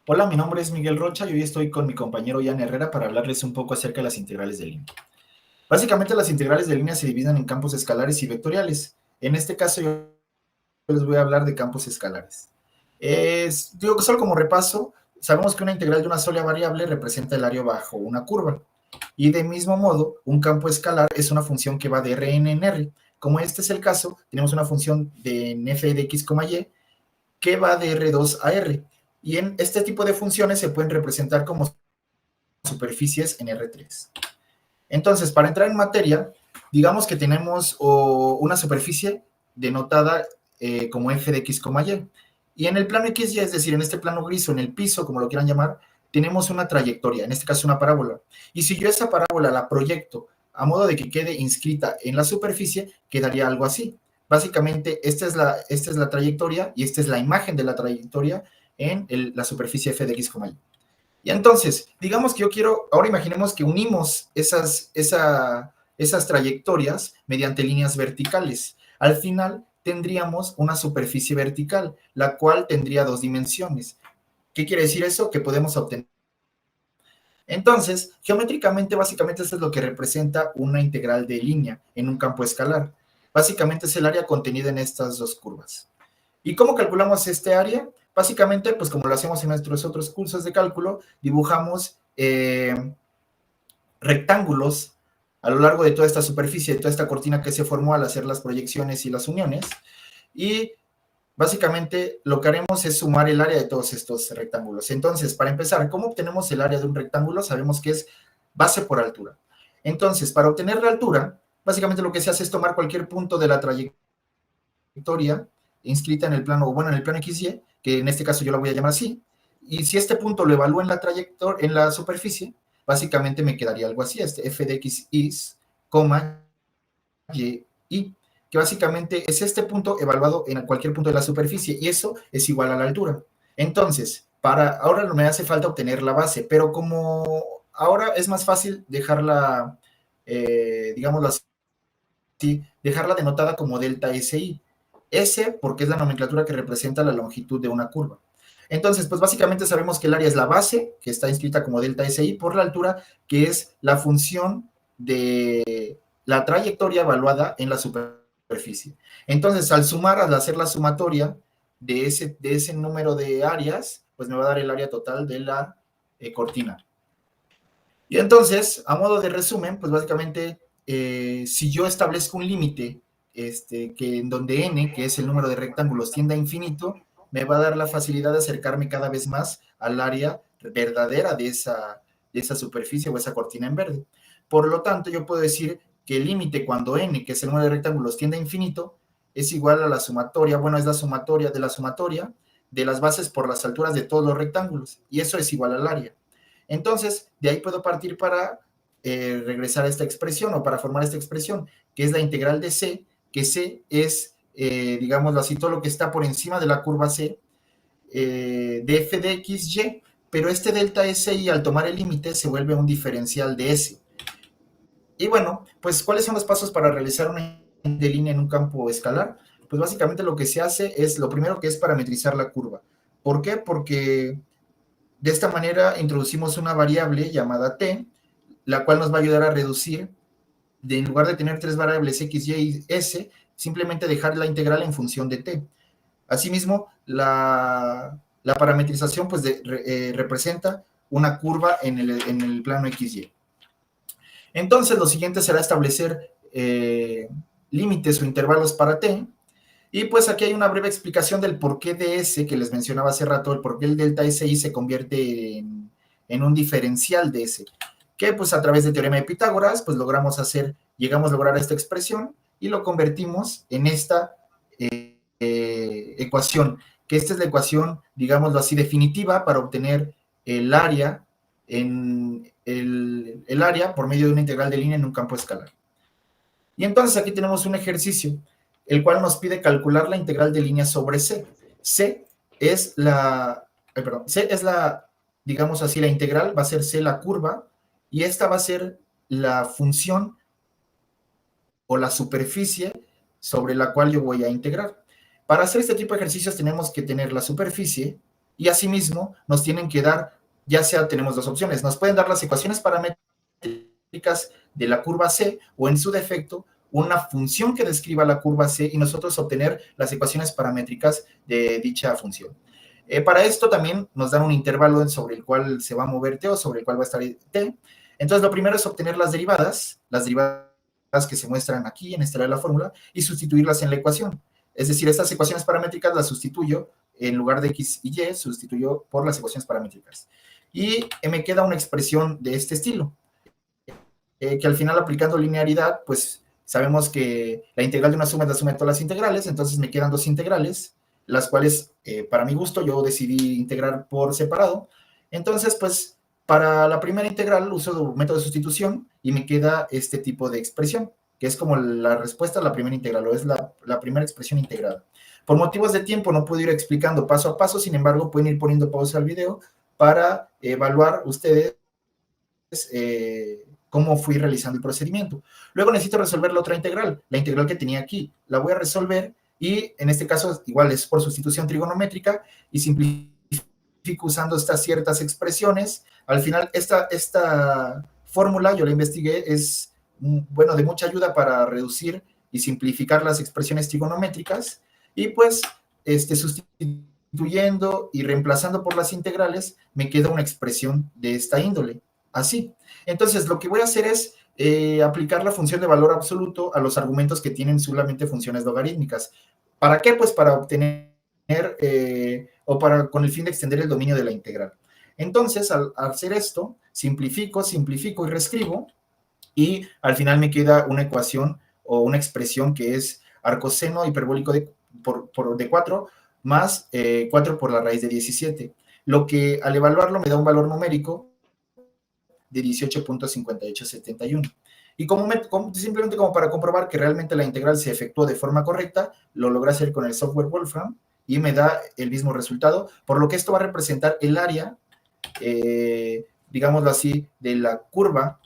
Hola, mi nombre es Miguel Rocha y hoy estoy con mi compañero Ian Herrera para hablarles un poco acerca de las integrales de línea. Básicamente las integrales de línea se dividen en campos escalares y vectoriales. En este caso yo les voy a hablar de campos escalares. Digo que solo como repaso, sabemos que una integral de una sola variable representa el área bajo una curva. Y de mismo modo, un campo escalar es una función que va de Rn en R. Como este es el caso, tenemos una función de f de x, y que va de R2 a R. Y en este tipo de funciones se pueden representar como superficies en R3. Entonces, para entrar en materia, digamos que tenemos una superficie denotada como f de x, y. Y en el plano XY, es decir, en este plano gris o en el piso, como lo quieran llamar, tenemos una trayectoria, en este caso una parábola. Y si yo esa parábola la proyecto a modo de que quede inscrita en la superficie, quedaría algo así. Básicamente, esta es la trayectoria y esta es la imagen de la trayectoria en la superficie f de x, y. Y entonces, digamos que yo quiero, ahora imaginemos que unimos esas trayectorias mediante líneas verticales. Al final tendríamos una superficie vertical, la cual tendría dos dimensiones. ¿Qué quiere decir eso? Que podemos obtener. Entonces, geométricamente, básicamente, eso es lo que representa una integral de línea en un campo escalar. Básicamente es el área contenida en estas dos curvas. ¿Y cómo calculamos este área? Básicamente, pues como lo hacemos en nuestros otros cursos de cálculo, dibujamos rectángulos a lo largo de toda esta superficie, de toda esta cortina que se formó al hacer las proyecciones y las uniones. Y básicamente lo que haremos es sumar el área de todos estos rectángulos. Entonces, para empezar, ¿cómo obtenemos el área de un rectángulo? Sabemos que es base por altura. Entonces, para obtener la altura, básicamente lo que se hace es tomar cualquier punto de la trayectoria inscrita en el plano, bueno, en el plano XY, que en este caso yo la voy a llamar así, y si este punto lo evalúo en la trayectoria, en la superficie, básicamente me quedaría algo así, este f de x is, y, que básicamente es este punto evaluado en cualquier punto de la superficie, y eso es igual a la altura. Entonces, ahora me hace falta obtener la base, pero como ahora es más fácil dejarla, digámoslo así, dejarla denotada como delta SI. S porque es la nomenclatura que representa la longitud de una curva. Entonces, pues básicamente sabemos que el área es la base, que está inscrita como delta SI, por la altura, que es la función de la trayectoria evaluada en la superficie. Entonces, al sumar, al hacer la sumatoria de ese número de áreas, pues me va a dar el área total de la cortina. Y entonces, a modo de resumen, pues básicamente, si yo establezco un límite que en donde n, que es el número de rectángulos, tiende a infinito, me va a dar la facilidad de acercarme cada vez más al área verdadera de esa superficie o esa cortina en verde. Por lo tanto, yo puedo decir que el límite cuando n, que es el número de rectángulos, tiende a infinito, es igual a la sumatoria, bueno, es la sumatoria de las bases por las alturas de todos los rectángulos, y eso es igual al área. Entonces, de ahí puedo partir para regresar a esta expresión o para formar esta expresión, que es la integral de C, que C es, digámoslo así, todo lo que está por encima de la curva C de f de x, y, pero este delta SI al tomar el límite se vuelve un diferencial de S. Y bueno, pues, ¿cuáles son los pasos para realizar una de línea en un campo escalar? Pues básicamente lo que se hace es, lo primero que es parametrizar la curva. ¿Por qué? Porque de esta manera introducimos una variable llamada t, la cual nos va a ayudar a reducir, en lugar de tener tres variables x, y y s, simplemente dejar la integral en función de t. Asimismo, la parametrización pues representa una curva en el plano XY. Entonces, lo siguiente será establecer límites o intervalos para t, y pues aquí hay una breve explicación del porqué de S que les mencionaba hace rato, el porqué el delta SI se convierte en un diferencial de S, que pues a través del teorema de Pitágoras pues llegamos a lograr esta expresión y lo convertimos en esta ecuación, que esta es la ecuación, digámoslo así, definitiva para obtener el área el área por medio de una integral de línea en un campo escalar. Y entonces aquí tenemos un ejercicio, el cual nos pide calcular la integral de línea sobre C. C es digamos así, la integral, va a ser C la curva, y esta va a ser la función o la superficie sobre la cual yo voy a integrar. Para hacer este tipo de ejercicios tenemos que tener la superficie, y asimismo nos tienen que dar, ya sea tenemos dos opciones, nos pueden dar las ecuaciones paramétricas de la curva C o en su defecto una función que describa la curva C y nosotros obtener las ecuaciones paramétricas de dicha función. Para esto también nos dan un intervalo sobre el cual se va a mover t o sobre el cual va a estar t. Entonces, lo primero es obtener las derivadas que se muestran aquí en esta de la fórmula y sustituirlas en la ecuación. Es decir, estas ecuaciones paramétricas las sustituyo en lugar de x y y, sustituyo por las ecuaciones paramétricas. Y me queda una expresión de este estilo, que al final aplicando linearidad, pues sabemos que la integral de una suma es la suma de todas las integrales, entonces me quedan dos integrales, las cuales para mi gusto yo decidí integrar por separado. Entonces, pues para la primera integral uso el método de sustitución y me queda este tipo de expresión, que es como la respuesta a la primera integral, o es la primera expresión integrada. Por motivos de tiempo no puedo ir explicando paso a paso, sin embargo pueden ir poniendo pausa al video para evaluar ustedes cómo fui realizando el procedimiento. Luego necesito resolver la otra integral, la integral que tenía aquí. La voy a resolver y en este caso igual es por sustitución trigonométrica y simplifico usando estas ciertas expresiones. Al final esta fórmula, yo la investigué, es bueno, de mucha ayuda para reducir y simplificar las expresiones trigonométricas y pues sustituyendo y reemplazando por las integrales me queda una expresión de esta índole. Así. Entonces, lo que voy a hacer es aplicar la función de valor absoluto a los argumentos que tienen solamente funciones logarítmicas. ¿Para qué? Pues para obtener o para con el fin de extender el dominio de la integral. Entonces, al hacer esto, simplifico y reescribo y al final me queda una ecuación o una expresión que es arcoseno hiperbólico de 4 más 4 por la raíz de 17. Lo que al evaluarlo me da un valor numérico de 18.5871. Y simplemente como para comprobar que realmente la integral se efectuó de forma correcta, lo logré hacer con el software Wolfram y me da el mismo resultado, por lo que esto va a representar el área, digámoslo así, de la curva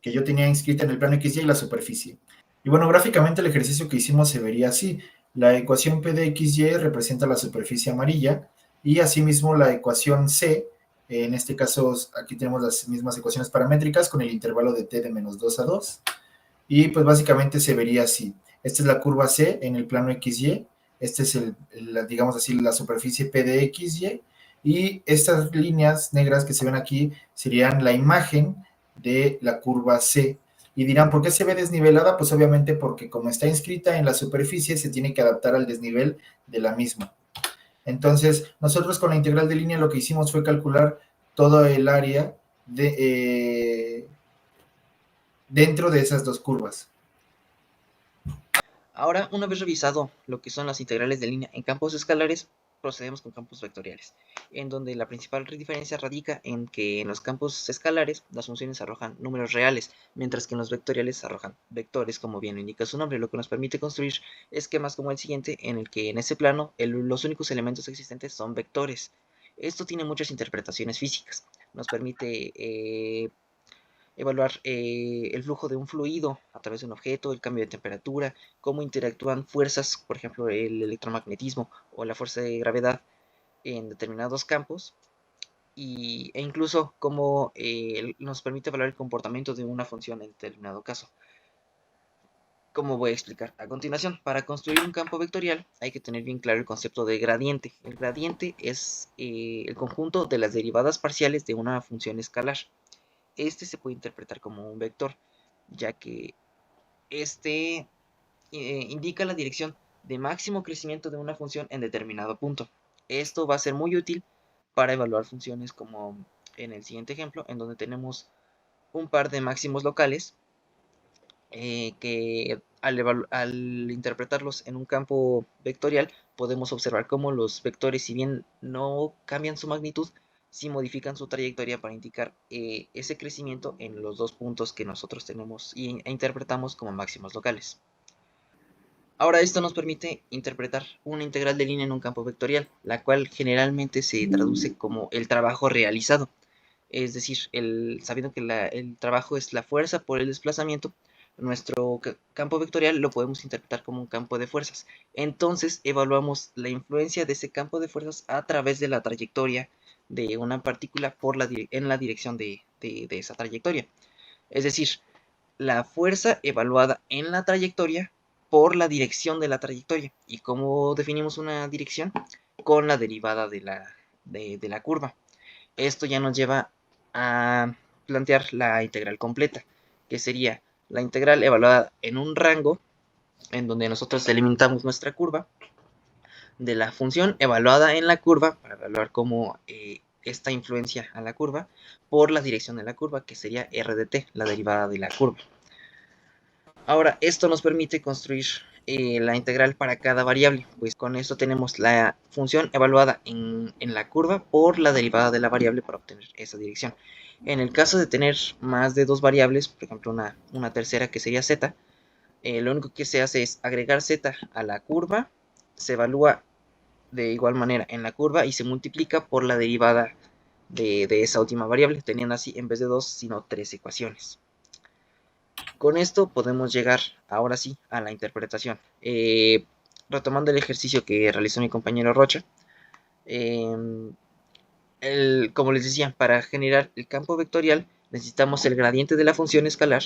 que yo tenía inscrita en el plano XY y la superficie. Y bueno, gráficamente el ejercicio que hicimos se vería así. La ecuación P de XY representa la superficie amarilla y asimismo la ecuación C, en este caso aquí tenemos las mismas ecuaciones paramétricas con el intervalo de t de menos 2 a 2 y pues básicamente se vería así. Esta es la curva C en el plano XY, este es digamos así, la superficie P de XY y estas líneas negras que se ven aquí serían la imagen de la curva C. Y dirán, ¿por qué se ve desnivelada? Pues obviamente porque como está inscrita en la superficie, se tiene que adaptar al desnivel de la misma. Entonces, nosotros con la integral de línea lo que hicimos fue calcular todo el área dentro de esas dos curvas. Ahora, una vez revisado lo que son las integrales de línea en campos escalares, procedemos con campos vectoriales, en donde la principal diferencia radica en que en los campos escalares las funciones arrojan números reales, mientras que en los vectoriales arrojan vectores, como bien lo indica su nombre, lo que nos permite construir esquemas como el siguiente, en el que en ese plano los únicos elementos existentes son vectores. Esto tiene muchas interpretaciones físicas. Nos permite evaluar el flujo de un fluido a través de un objeto, el cambio de temperatura, cómo interactúan fuerzas, por ejemplo, el electromagnetismo o la fuerza de gravedad en determinados campos, e incluso cómo nos permite evaluar el comportamiento de una función en determinado caso. Como voy a explicar a continuación, para construir un campo vectorial hay que tener bien claro el concepto de gradiente. El gradiente es el conjunto de las derivadas parciales de una función escalar. Este se puede interpretar como un vector, ya que este indica la dirección de máximo crecimiento de una función en determinado punto. Esto va a ser muy útil para evaluar funciones como en el siguiente ejemplo, en donde tenemos un par de máximos locales que al interpretarlos en un campo vectorial podemos observar cómo los vectores, si bien no cambian su magnitud, sí modifican su trayectoria para indicar ese crecimiento en los dos puntos que nosotros tenemos e interpretamos como máximos locales. Ahora esto nos permite interpretar una integral de línea en un campo vectorial, la cual generalmente se traduce como el trabajo realizado. Es decir, sabiendo que el trabajo es la fuerza por el desplazamiento, nuestro campo vectorial lo podemos interpretar como un campo de fuerzas. Entonces evaluamos la influencia de ese campo de fuerzas a través de la trayectoria de una partícula en la dirección de esa trayectoria. Es decir, la fuerza evaluada en la trayectoria por la dirección de la trayectoria. ¿Y cómo definimos una dirección? Con la derivada de la curva. Esto ya nos lleva a plantear la integral completa, que sería la integral evaluada en un rango, en donde nosotros delimitamos nuestra curva, de la función evaluada en la curva, para evaluar cómo esta influencia a la curva, por la dirección de la curva, que sería r de t, la derivada de la curva. Ahora, esto nos permite construir la integral para cada variable, pues con esto tenemos la función evaluada en la curva por la derivada de la variable para obtener esa dirección. En el caso de tener más de dos variables, por ejemplo una tercera que sería z, lo único que se hace es agregar z a la curva, se evalúa de igual manera en la curva y se multiplica por la derivada de esa última variable, teniendo así en vez de dos, sino tres ecuaciones. Con esto podemos llegar ahora sí a la interpretación. Retomando el ejercicio que realizó mi compañero Rocha, como les decía, para generar el campo vectorial necesitamos el gradiente de la función escalar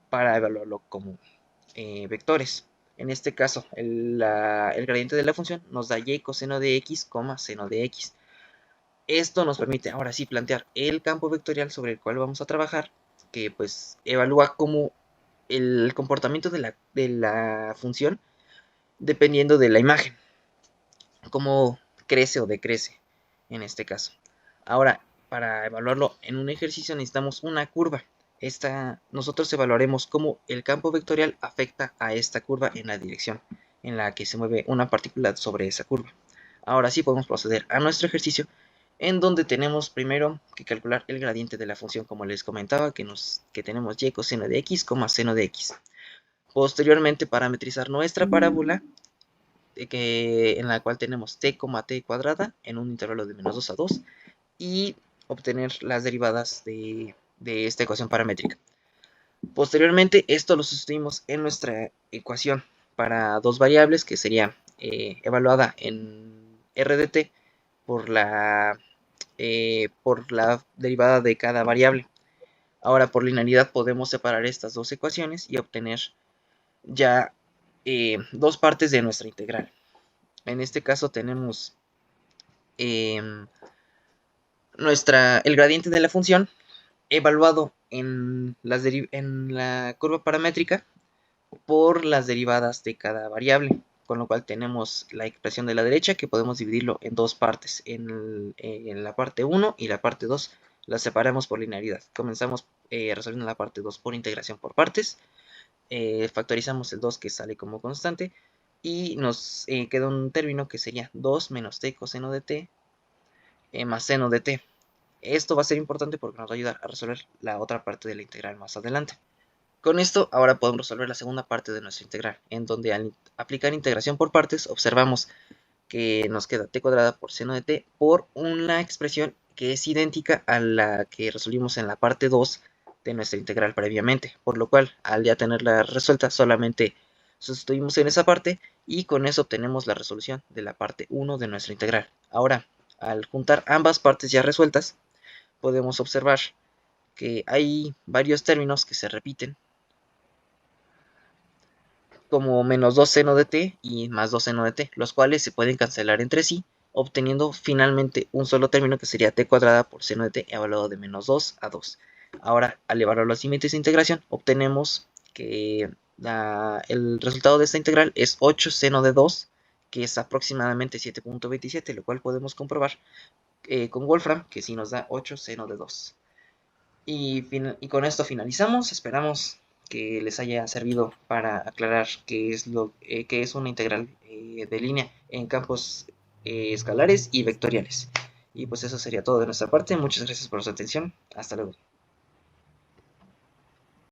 para evaluarlo como vectores. En este caso, el gradiente de la función nos da y coseno de x, seno de x. Esto nos permite ahora sí plantear el campo vectorial sobre el cual vamos a trabajar, que pues evalúa cómo el comportamiento de la función dependiendo de la imagen, cómo crece o decrece en este caso. Ahora, para evaluarlo en un ejercicio necesitamos una curva. Nosotros evaluaremos cómo el campo vectorial afecta a esta curva en la dirección en la que se mueve una partícula sobre esa curva. Ahora sí podemos proceder a nuestro ejercicio, en donde tenemos primero que calcular el gradiente de la función, como les comentaba, que tenemos y coseno de x, seno de x. Posteriormente, parametrizar nuestra parábola, en la cual tenemos t, t cuadrada en un intervalo de menos 2 a 2, y obtener las derivadas de esta ecuación paramétrica. Posteriormente, esto lo sustituimos en nuestra ecuación para dos variables, que sería evaluada en r de t por la derivada de cada variable. Ahora, por linealidad podemos separar estas dos ecuaciones y obtener ya dos partes de nuestra integral. En este caso tenemos el gradiente de la función evaluado en la curva paramétrica por las derivadas de cada variable, con lo cual tenemos la expresión de la derecha, que podemos dividirlo en dos partes, en la parte 1 y la parte 2 las separamos por linealidad. Comenzamos resolviendo la parte 2 por integración por partes, factorizamos el 2 que sale como constante, y nos queda un término que sería 2 menos t coseno de t más seno de t. Esto va a ser importante porque nos va a ayudar a resolver la otra parte de la integral más adelante. Con esto ahora podemos resolver la segunda parte de nuestra integral, en donde al aplicar integración por partes observamos que nos queda t cuadrada por seno de t por una expresión que es idéntica a la que resolvimos en la parte 2 de nuestra integral previamente, por lo cual al ya tenerla resuelta solamente sustituimos en esa parte y con eso obtenemos la resolución de la parte 1 de nuestra integral. Ahora, al juntar ambas partes ya resueltas, podemos observar que hay varios términos que se repiten, como menos 2 seno de t y más 2 seno de t, los cuales se pueden cancelar entre sí, obteniendo finalmente un solo término que sería t cuadrada por seno de t evaluado de menos 2 a 2. Ahora, al evaluar los límites de integración, obtenemos que el resultado de esta integral es 8 seno de 2, que es aproximadamente 7.27, lo cual podemos comprobar con Wolfram, que sí nos da 8 seno de 2. Y con esto finalizamos. Esperamos que les haya servido para aclarar qué es una integral de línea en campos escalares y vectoriales. Y pues eso sería todo de nuestra parte. Muchas gracias por su atención. Hasta luego.